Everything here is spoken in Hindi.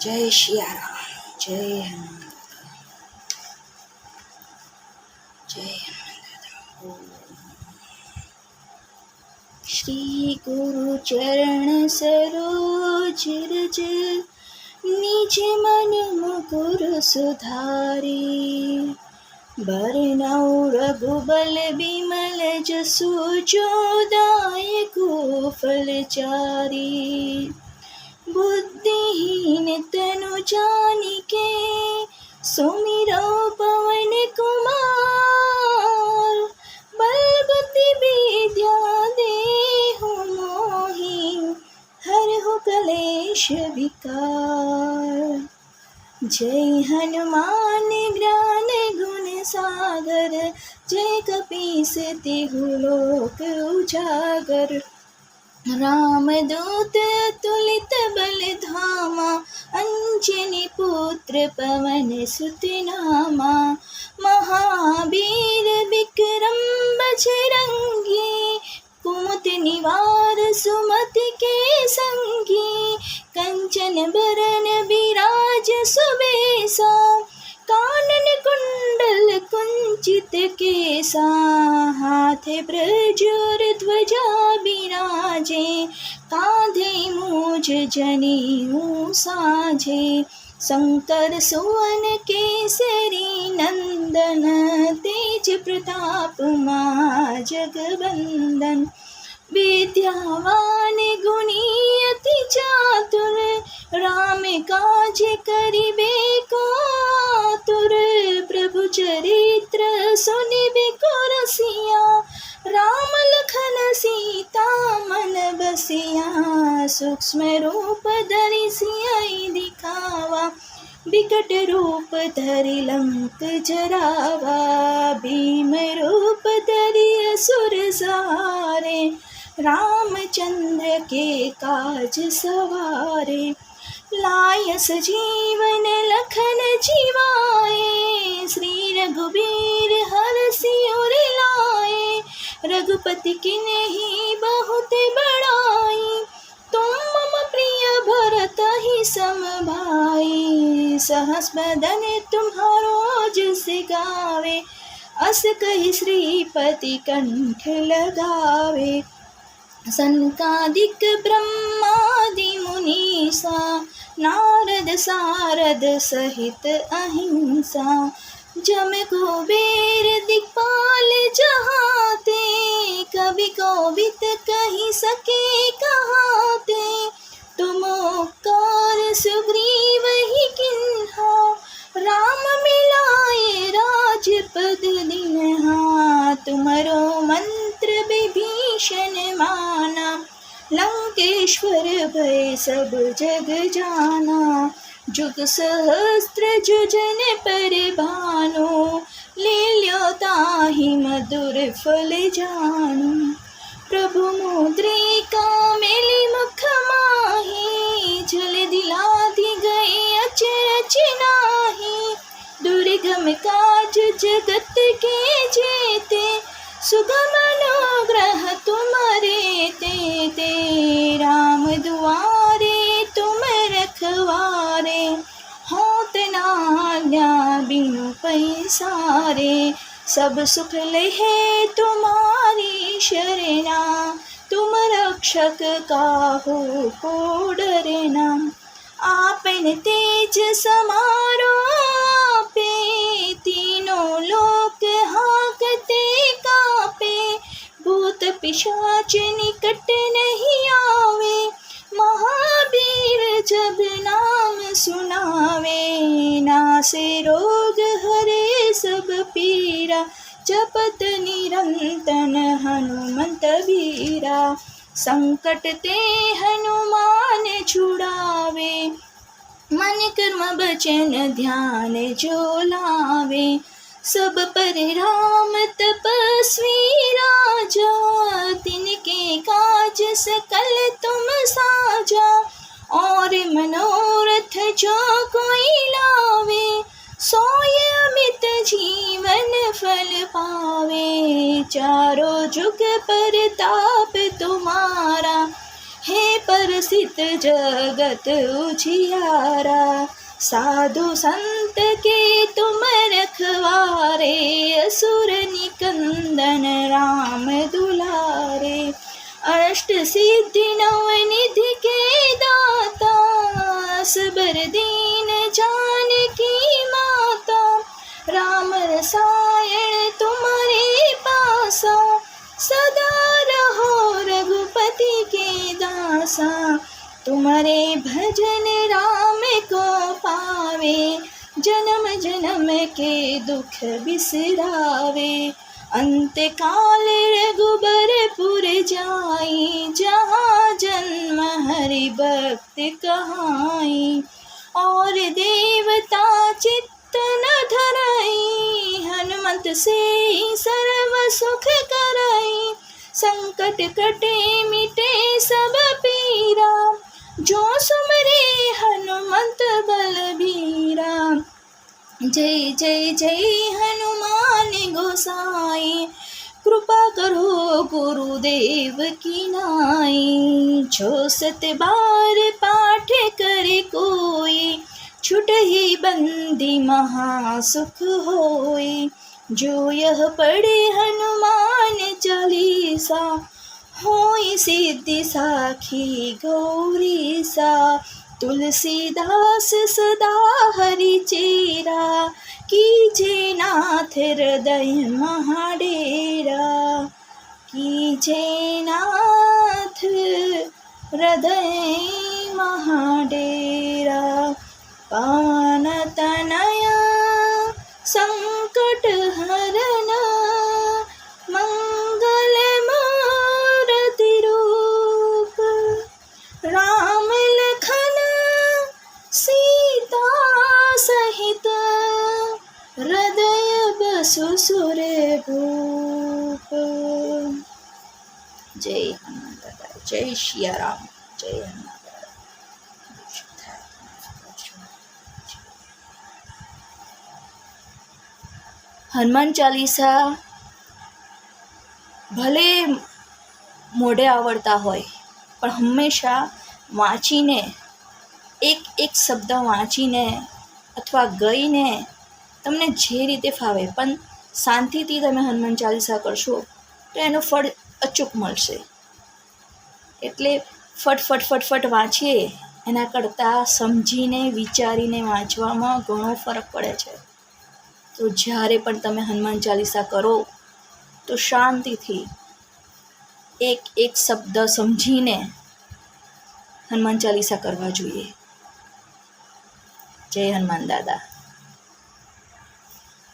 जय सियाराम। जय हनुमान। जय हनुमान। श्री गुरु चरण सरोज रज, निज मन मुकुर सुधारी। बरनउँ रघुबल बिमल जसु, जो दायक फलचारी। बुद्धिहीन तनु जानिके, सुमिरौ पवन कुमार। बल बुद्धि विद्या देहु मोहि, हरहु कलेश विकार। जय हनुमान ज्ञान गुण सागर, जय कपीस तिहु लोक उजागर। रामदूत अतुलित बल धामा, अंजनी पुत्र पवन सुत नामा। महावीर विक्रम बजरंगी, कुमति निवार सुमति के संगी। कंचन बरन विराज सुबेसा, कानन कुंडल कुंचित केसा। हाथे प्रजुर ध्वजा बिराजे, कांधे मूज जनेऊ साजे। शंकर सुवन केसरी नंदन, तेज प्रताप मा जगवंदन। विद्यावान गुणी अति चातुर, राम काज करिबे को आतुर। प्रभु चरित्र सुनिबे को रसिया, राम लखन सीता मन बसिया। सूक्ष्म रूप धरि सियहि दिखावा, विकट रूप धरि लंक जरावा। भीम रूप धरि असुर सहारे, रामचंद्र के काज सवारे। लाय सजीवन लखन जियाए, श्री रघुबीर हरषि उर लाए। रघुपति किन्हीं बहुत बड़ाई, तुम मम प्रिय भरतहि सम भाई। सहस बदन तुम्हारो जस गावे, अस कहि श्रीपति कंठ लगावे। सनकादिक ब्रह्मादि मुनीसा, नारद सारद सहित अहिंसा। जम कुबेर दिक्पाल जहाते, कवि कोविद कहि सके कहाते। तुम उपकार सुग्रीव ही किन्हा, राम मिलाए राजपद दीन्हा। तुमरो मंत्र विभीषण माना, लंकेश्वर भय सब जग जाना। जुग सहस्त्र जोजन पर भानु, लील्यो ताहि मधुर फल जानु। प्रभु मुद्रिका मेलि मुख माहि, झल दिलाधि गए अचरज नाही। दुर्गम काज जगत के जेते, सुगम अनुग्रह तुम्हारे तेते। राम दुआरे तुम रखवारे, होत न आज्ञा बिनु पैसारे। सब सुख लहे तुम्हारी शरणा, तुम रक्षक काहू को डरना। आपन तेज समारो आपे, तीनों लोक हाकते कापे। भूत पिशाच निकट नहीं आवे, महावीर जब नाम सुनावे। नासे रोग हरे सब पीरा, जपत निरंतन हनुमंत वीरा। संकट ते हनुमान छुड़ावे, मन कर्म वचन ध्यान जो लावे। सब पर राम तपस्वी राजा, तिनके काज सकल तुम साजा। और मनोरथ जो कोई लावे, सोय अमित जीवन फल पावे। चारों जुग परताप तुम्हारा, हे परसित जगत उजियारा, साधु संत के तुम रखवारे, असुर निकंदन राम दुलारे। अष्ट सिद्धि नवनिधि के दाता, असबर दीन जानकी माता। राम रसायन तुम्हारे पासा, सदा रहो रघुपति के दासा। तुम्हारे भजन राम को पावे, जन्म जन्म के दुख बिसरावे। अंत काल रघुबरपुर जाई, जहाँ जन्म हरि भक्त कहाई। और देवता चित्त न धराई, हनुमत से सर्व सुख कराई। संकट कटे मिटे सब पीरा, जो सुमरे हनुमत बलबीरा। जय जय जय हनुमान गोसाई, कृपा करो गुरुदेव की नाई। जो सत बार पाठ करे कोई, छुटहि बंदी महासुख होई। जो यह पढ़े हनुमान चालीसा, होई सिद्धि साखी गौरी सा। तुलसीदास सदा हरि चेरा, कीजे नाथ हृदय महाडेरा। कीजे नाथ हृदय महाडेरा। पावन तनया संकट हरन, मंगल मूर्ति रूप। राम लखन सीता सहित, हृदय बसु सुर भूप। जय हनुमान दादा, जय सिया राम, जय हनुमान। હનુમાન ચાલીસા ભલે મોઢે આવડતા હોય, પણ હંમેશા વાંચીને એક શબ્દ વાંચીને અથવા ગઈને તમને જે રીતે ફાવે પણ શાંતિથી તમે હનુમાન ચાલીસા કરશો તો એનું ફળ અચૂક મળશે. એટલે ફટ વાંચીએ એના કરતાં સમજીને વિચારીને વાંચવામાં ઘણો ફરક પડે છે. તો જ્યારે પણ તમે હનુમાન ચાલીસા કરો તો શાંતિથી એક શબ્દ સમજીને હનુમાન ચાલીસા કરવા જોઈએ. જય હનુમાન દાદા.